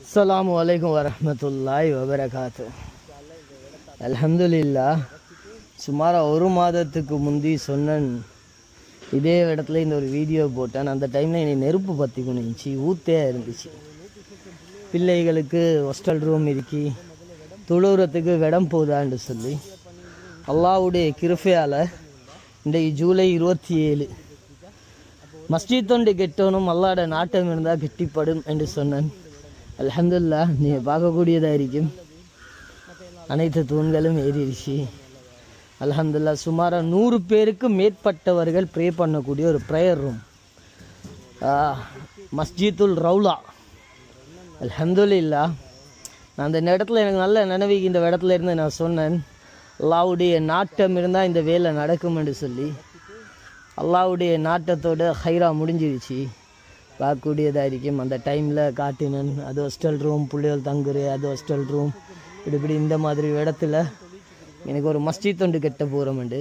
அஸ்ஸலாமு அலைக்கும் வரஹ்மத்துல்லாஹி வபரகாத்து. அல்ஹம்துலில்லாஹ். சுமார் ஒரு மாதத்துக்கு முந்தி சொன்னேன், இதே இடத்துல இந்த ஒரு வீடியோ போட்டேன். அந்த டைமில் என்னை நெருப்பு பற்றி கொண்டுச்சு, ஊத்தே இருந்துச்சு. பிள்ளைகளுக்கு ஹாஸ்டல் ரூம் இருக்கி தொழுறத்துக்கு இடம் போதான்னு சொல்லி அல்லாஹ்வுடைய கிருபையால் இன்றைக்கு ஜூலை 27 மஸ்ஜித் ஒன்று கெட்டணும், அல்லாஹ்வுடைய நாட்டம் இருந்தால் கெட்டிப்படும் என்று சொன்னேன். அல்ஹம்துலில்லாஹ், நீங்கள் பார்க்கக்கூடியதாக இருக்கும். அனைத்து தூண்களும் ஏறிடுச்சு. அல்ஹம்துலில்லாஹ், சுமார் 100 பேருக்கு மேற்பட்டவர்கள் ப்ரே பண்ணக்கூடிய ஒரு ப்ரேயர் ரூம், மஸ்ஜித்துல் ரவுலா. அல்ஹம்துலில்லாஹ், நான் அந்த இடத்துல எனக்கு நல்ல நினைவுக்கு இந்த இடத்துல இருந்து நான் சொன்னேன், அல்லாஹ்வுடைய நாட்டம் இருந்தால் இந்த வேலை நடக்கும் என்று சொல்லி. அல்லாஹ்வுடைய நாட்டத்தோட ஹைரா முடிஞ்சிடுச்சு, பார்க்கக்கூடியதாக இருக்கும். அந்த டைமில் காட்டினேன், அது ஹாஸ்டல் ரூம், பிள்ளைகள் தங்குற அது ஹாஸ்டல் ரூம், இப்படி இந்த மாதிரி இடத்துல எனக்கு ஒரு மஸ்ஜித் ஒன்று கெட்ட போகிறோம்ண்டு.